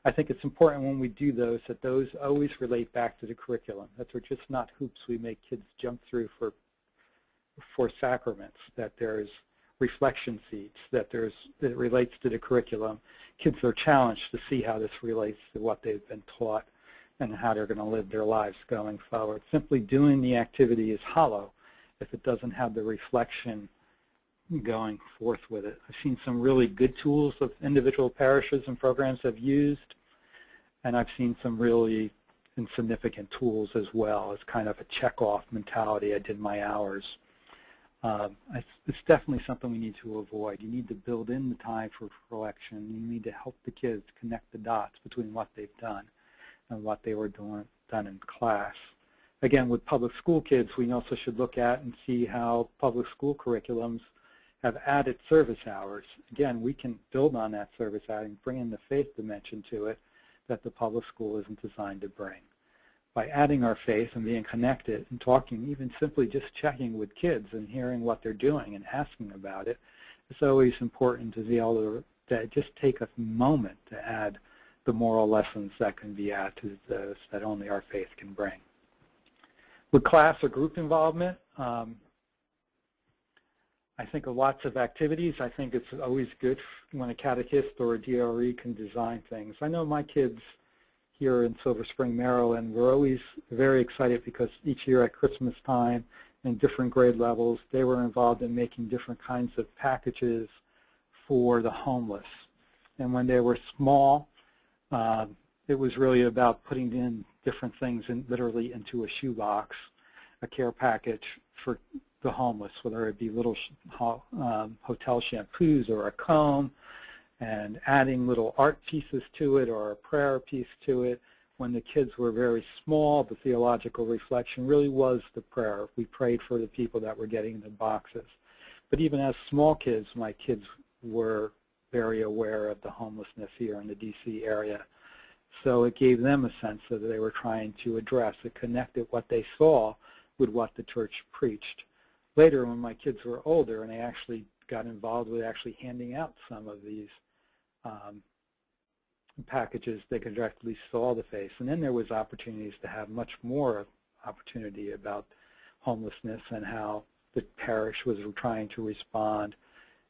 I think it's important when we do those that those always relate back to the curriculum, that they're just not hoops we make kids jump through for sacraments, that there's reflection seats, that it relates to the curriculum. Kids are challenged to see how this relates to what they've been taught and how they're going to live their lives going forward. Simply doing the activity is hollow if it doesn't have the reflection going forth with it. I've seen some really good tools that individual parishes and programs have used, and I've seen some really insignificant tools as well, as kind of a check-off mentality. I did my hours. It's definitely something we need to avoid. You need to build in the time for reflection. You need to help the kids connect the dots between what they've done and what they were done in class. Again, with public school kids, we also should look at and see how public school curriculums have added service hours. Again, we can build on that service hour and bring in the faith dimension to it that the public school isn't designed to bring. By adding our faith and being connected and talking, even simply just checking with kids and hearing what they're doing and asking about it, it's always important to be able to just take a moment to add the moral lessons that can be added to those that only our faith can bring. With class or group involvement, I think of lots of activities. I think it's always good when a catechist or a DRE can design things. I know my kids here in Silver Spring, Maryland, we're always very excited because each year at Christmas time in different grade levels, they were involved in making different kinds of packages for the homeless. And when they were small, it was really about putting in different things literally into a shoebox, a care package for the homeless, whether it be little hotel shampoos or a comb, and adding little art pieces to it or a prayer piece to it. When the kids were very small, the theological reflection really was the prayer. We prayed for the people that were getting the boxes. But even as small kids, my kids were very aware of the homelessness here in the DC area. So it gave them a sense that they were trying to address. It connected what they saw with what the church preached. Later, when my kids were older and they actually got involved with actually handing out some of these packages, they could directly saw the face. And then there was opportunities to have much more opportunity about homelessness and how the parish was trying to respond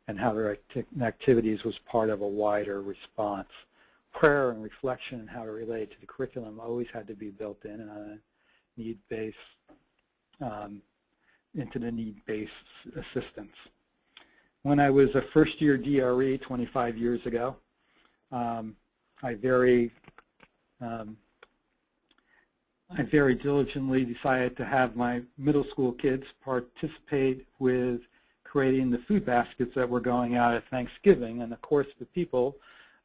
and how their activities was part of a wider response. Prayer and reflection and how it related to the curriculum always had to be built in on a need-based, into the need-based assistance. When I was a first-year DRE 25 years ago, I very diligently decided to have my middle school kids participate with creating the food baskets that were going out at Thanksgiving. And of course, the people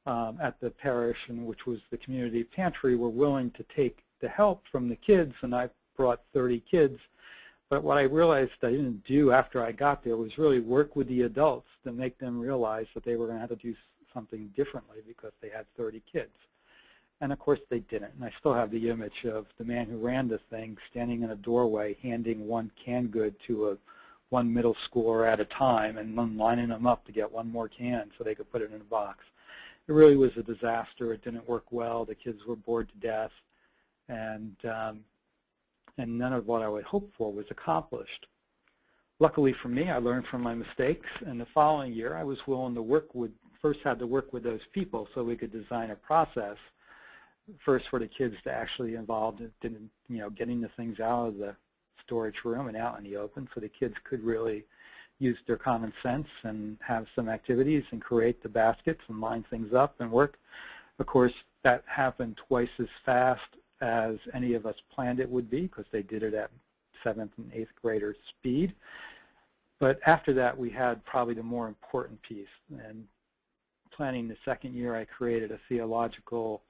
at the parish, which was the community pantry, were willing to take the help from the kids, and I brought 30 kids. But what I realized I didn't do after I got there was really work with the adults to make them realize that they were going to have to do something differently because they had 30 kids. And of course they didn't. And I still have the image of the man who ran the thing standing in a doorway handing one canned good to one middle schooler at a time and then lining them up to get one more can so they could put it in a box. It really was a disaster. It didn't work well. The kids were bored to death. And none of what I would hope for was accomplished. Luckily for me, I learned from my mistakes, and the following year I was willing to work with, first had to work with those people so we could design a process, first for the kids to actually involved in getting the things out of the storage room and out in the open so the kids could really use their common sense and have some activities and create the baskets and line things up and work. Of course, that happened twice as fast as any of us planned it would be because they did it at 7th and 8th grader speed. But after that, we had probably the more important piece. And planning the second year, I created a theological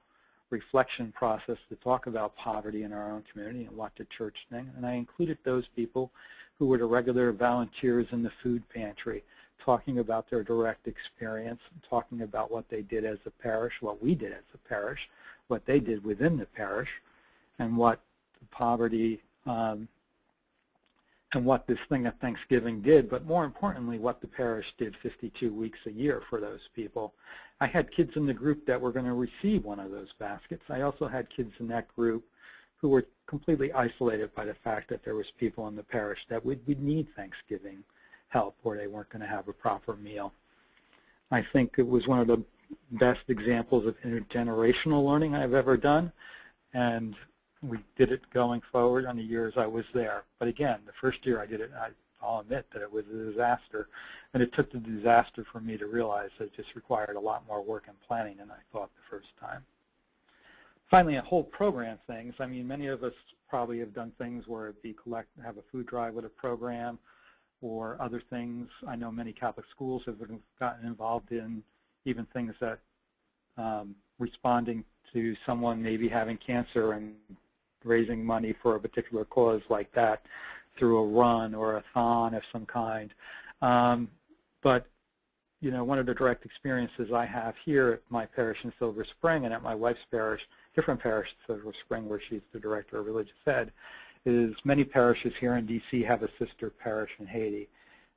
reflection process to talk about poverty in our own community and what the church thinks. And I included those people who were the regular volunteers in the food pantry, talking about their direct experience, talking about what they did as a parish, what we did as a parish, what they did within the parish, and what poverty and what this thing at Thanksgiving did, but more importantly, what the parish did 52 weeks a year for those people. I had kids in the group that were going to receive one of those baskets. I also had kids in that group who were completely isolated by the fact that there was people in the parish that would need Thanksgiving help or they weren't going to have a proper meal. I think it was one of the best examples of intergenerational learning I've ever done, and we did it going forward on the years I was there. But again, the first year I did it, I'll admit that it was a disaster, and it took the disaster for me to realize that it just required a lot more work and planning than I thought the first time. Finally, a whole program things. I mean, many of us probably have done things where it'd be have a food drive with a program or other things. I know many Catholic schools have gotten involved in even things that responding to someone maybe having cancer and raising money for a particular cause like that through a run or a thon of some kind. But you know, one of the direct experiences I have here at my parish in Silver Spring and at my wife's parish, different parish in Silver Spring where she's the director of religious ed, is many parishes here in D.C. have a sister parish in Haiti.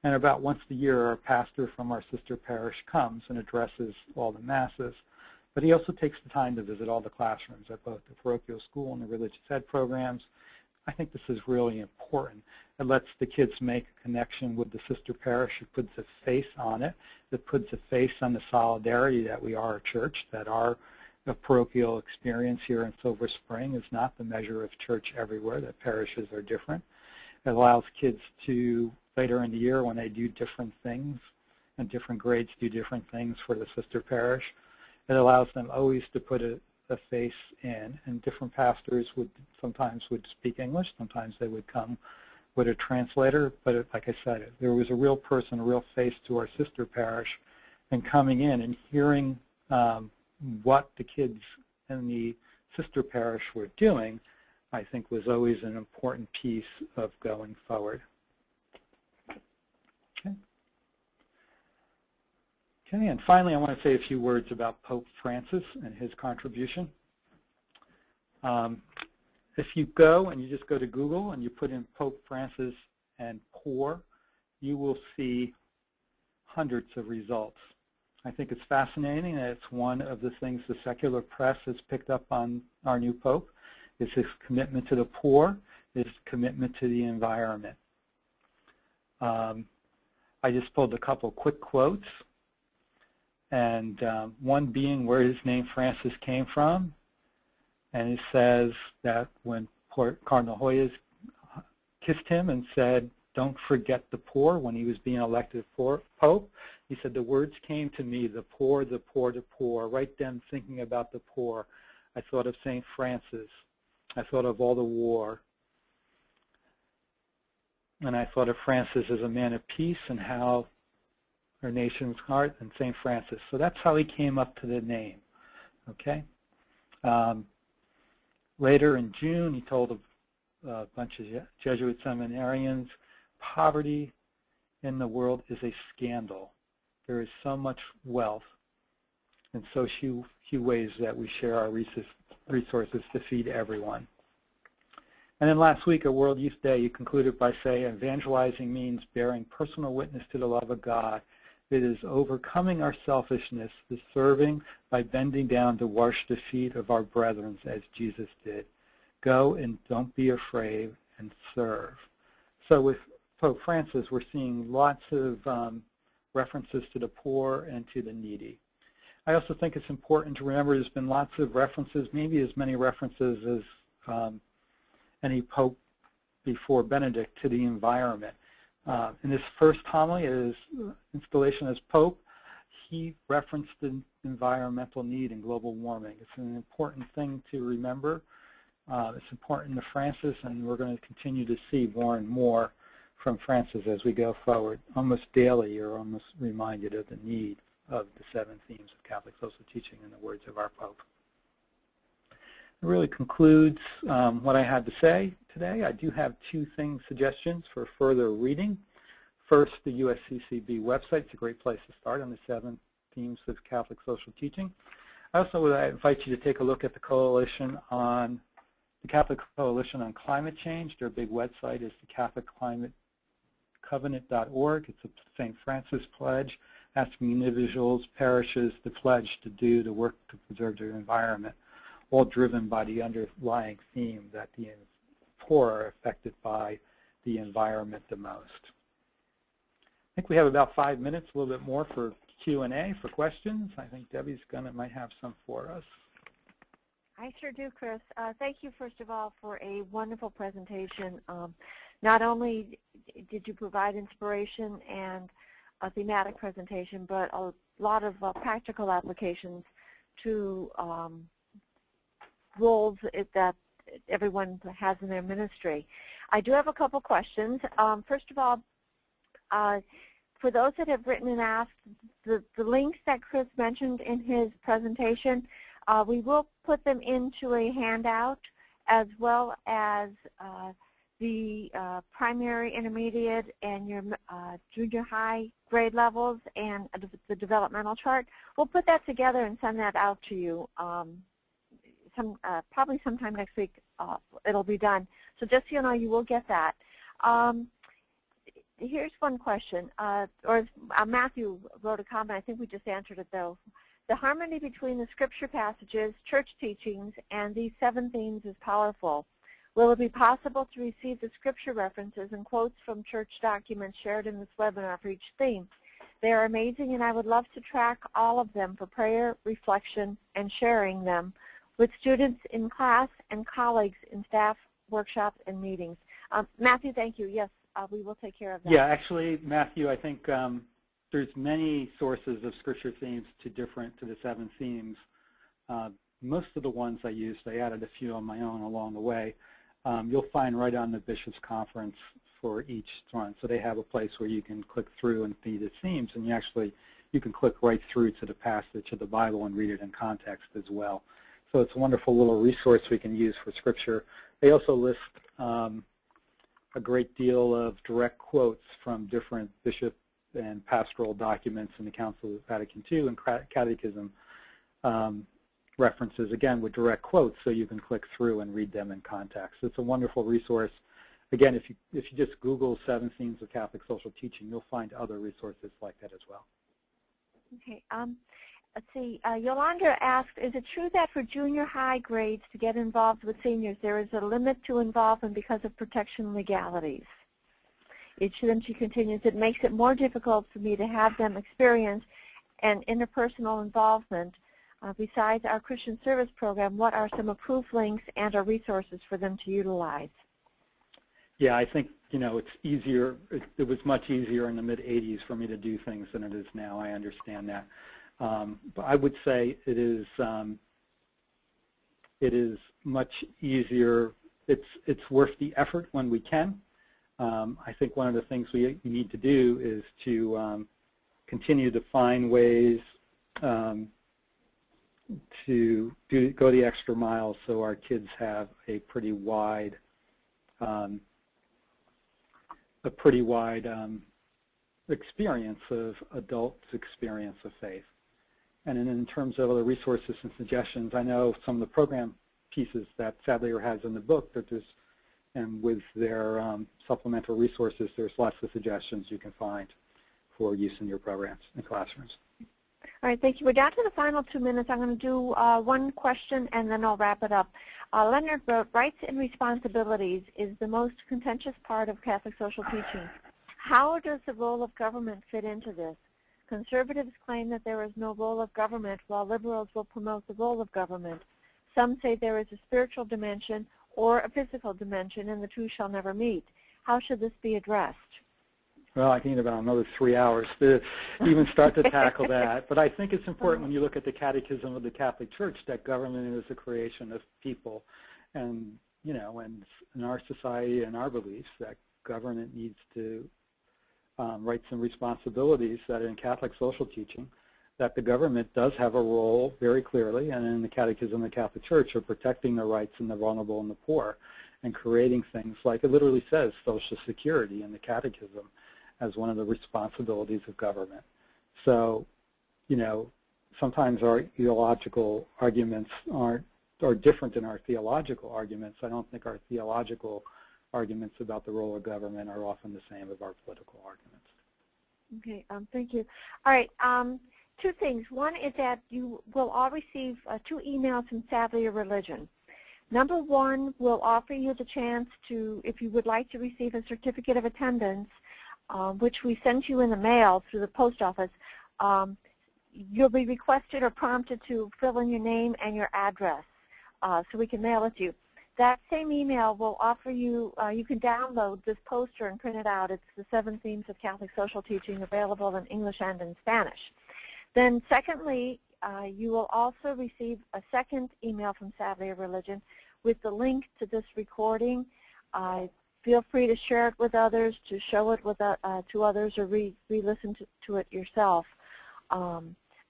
And about once a year, our pastor from our sister parish comes and addresses all the masses. But he also takes the time to visit all the classrooms at both the parochial school and the religious ed programs. I think this is really important. It lets the kids make a connection with the sister parish. It puts a face on it. It puts a face on the solidarity that we are a church, that our parochial experience here in Silver Spring is not the measure of church everywhere, that parishes are different. It allows kids to, later in the year when they do different things and different grades do different things for the sister parish, it allows them always to put a face in, and different pastors sometimes would speak English, sometimes they would come with a translator, but like I said, there was a real person, a real face to our sister parish, and coming in and hearing what the kids in the sister parish were doing, I think was always an important piece of going forward. Okay, and finally I want to say a few words about Pope Francis and his contribution. If you go and you just go to Google and you put in Pope Francis and poor, you will see hundreds of results. I think it's fascinating that it's one of the things the secular press has picked up on our new Pope, is his commitment to the poor, his commitment to the environment. I just pulled a couple quick quotes, and one being where his name Francis came from. And he says that when Cardinal Hoyas kissed him and said, "Don't forget the poor," when he was being elected Pope, he said, "The words came to me, the poor, the poor, the poor." Right then, thinking about the poor, I thought of St. Francis. I thought of all the war. And I thought of Francis as a man of peace and how our nation's heart, and St. Francis. So that's how he came up to the name. Okay. Later in June, he told a bunch of Jesuit seminarians, poverty in the world is a scandal. There is so much wealth and so few ways that we share our resources to feed everyone. And then last week at World Youth Day, you concluded by saying, evangelizing means bearing personal witness to the love of God. It is overcoming our selfishness, the serving by bending down to wash the feet of our brethren as Jesus did. Go and don't be afraid and serve. So with Pope Francis, we're seeing lots of references to the poor and to the needy. I also think it's important to remember there's been lots of references, maybe as many references as any pope before Benedict, to the environment. In his first homily, his installation as Pope, he referenced the environmental need in global warming. It's an important thing to remember. It's important to Francis, and we're going to continue to see more and more from Francis as we go forward. Almost daily, you're almost reminded of the need of the 7 themes of Catholic social teaching in the words of our Pope. It really concludes what I had to say today. I do have 2 suggestions for further reading. First, the USCCB website is a great place to start on the 7 themes of Catholic social teaching. I also would invite you to take a look at the Catholic Coalition on Climate Change. Their big website is the CatholicClimateCovenant.org. It's a St. Francis pledge asking individuals, parishes to pledge to do the work to preserve their environment, all driven by the underlying theme that the poor are affected by the environment the most. I think we have about 5 minutes, a little bit more for Q&A, for questions. I think Debbie's might have some for us. I sure do, Chris. Thank you, first of all, for a wonderful presentation. Not only did you provide inspiration and a thematic presentation, but a lot of practical applications to roles that everyone has in their ministry. I do have a couple questions. First of all, for those that have written and asked, the links that Chris mentioned in his presentation, we will put them into a handout, as well as the primary, intermediate, and your junior high grade levels and the developmental chart. We'll put that together and send that out to you. Probably sometime next week it'll be done. So just so you know, you will get that. Here's one question, Matthew wrote a comment. I think we just answered it though. The harmony between the scripture passages, church teachings, and these 7 themes is powerful. Will it be possible to receive the scripture references and quotes from church documents shared in this webinar for each theme? They are amazing, and I would love to track all of them for prayer, reflection, and sharing them with students in class and colleagues in staff workshops and meetings. Matthew, thank you. Yes, we will take care of that. Yeah, actually, Matthew, I think there's many sources of scripture themes to the 7 themes. Most of the ones I used, I added a few on my own along the way. You'll find right on the Bishops' Conference for each one. So they have a place where you can click through and see the themes, and you can click right through to the passage of the Bible and read it in context as well. So it's a wonderful little resource we can use for scripture. They also list a great deal of direct quotes from different bishop and pastoral documents in the Council of Vatican II and Catechism references, again, with direct quotes, so you can click through and read them in context. It's a wonderful resource. Again, if you just Google 7 themes of Catholic social teaching, you'll find other resources like that as well. Okay. Let's see. Yolanda asked, is it true that for junior high grades to get involved with seniors, there is a limit to involvement because of protection legalities? Then she continues, it makes it more difficult for me to have them experience an interpersonal involvement. Besides our Christian service program, what are some approved links and or resources for them to utilize? Yeah, I think, it's easier. It was much easier in the mid-'80s for me to do things than it is now. I understand that. But I would say it is much easier. It's worth the effort when we can. I think one of the things we need to do is to continue to find ways to go the extra mile so our kids have a pretty wide experience of adults' experience of faith. And then in terms of other resources and suggestions, I know some of the program pieces that Sadlier has in the book, and with their supplemental resources, there's lots of suggestions you can find for use in your programs and classrooms. All right, thank you. We're down to the final 2 minutes. I'm going to do one question, and then I'll wrap it up. Leonard wrote, rights and responsibilities is the most contentious part of Catholic social teaching. How does the role of government fit into this? Conservatives claim that there is no role of government, while liberals will promote the role of government. Some say there is a spiritual dimension or a physical dimension, and the two shall never meet. How should this be addressed? Well, I need about another 3 hours to even start to tackle that. But I think it's important when you look at the Catechism of the Catholic Church that government is a creation of people. And, and in our society and our beliefs that government needs to rights and responsibilities that in Catholic social teaching that the government does have a role very clearly, and in the Catechism of the Catholic Church, of protecting the rights of the vulnerable and the poor and creating things like it literally says Social Security in the Catechism as one of the responsibilities of government. So, sometimes our theological arguments are different than our theological arguments. I don't think our theological arguments about the role of government are often the same as our political arguments. Okay, thank you. All right, 2 things. One is that you will all receive 2 emails from Sadlier Religion. Number 1 will offer you the chance to, if you would like to receive a certificate of attendance, which we sent you in the mail through the post office. You'll be requested or prompted to fill in your name and your address so we can mail it to you. That same email will offer you, you can download this poster and print it out. It's the 7 themes of Catholic social teaching, available in English and in Spanish. Then secondly, you will also receive a second email from Sadlier Religion with the link to this recording. Feel free to share it with others, to show it with, to others, or re-listen to it yourself.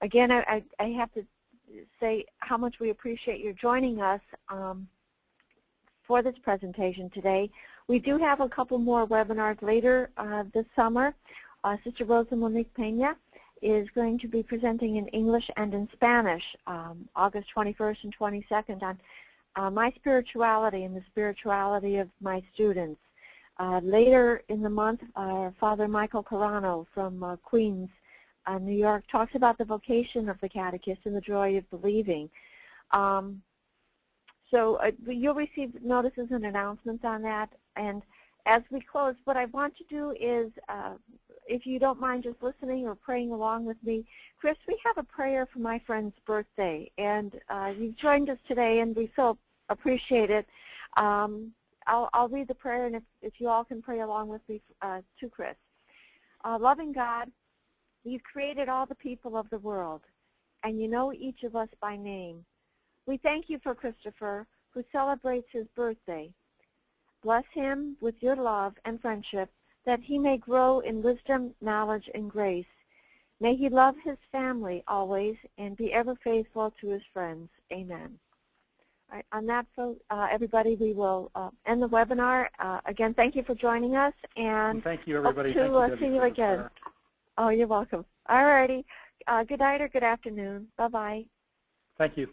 Again, I have to say how much we appreciate your joining us for this presentation today. We do have a couple more webinars later this summer. Sister Rosa Monique Pena is going to be presenting in English and in Spanish August 21st and 22nd on my spirituality and the spirituality of my students. Later in the month, Father Michael Carano from Queens, New York, talks about the vocation of the catechist and the joy of believing. So you'll receive notices and announcements on that. And as we close, what I want to do is, if you don't mind just listening or praying along with me, Chris, we have a prayer for my friend's birthday. And you've joined us today, and we so appreciate it. I'll read the prayer, and if you all can pray along with me to Chris. Loving God, you've created all the people of the world, and you know each of us by name. We thank you for Christopher, who celebrates his birthday. Bless him with your love and friendship, that he may grow in wisdom, knowledge, and grace. May he love his family always and be ever faithful to his friends. Amen. All right, on that, everybody, we will end the webinar. Again, thank you for joining us, and thank you, everybody. Hope to see you again. Oh, you're welcome. All righty. Good night or good afternoon. Bye-bye. Thank you.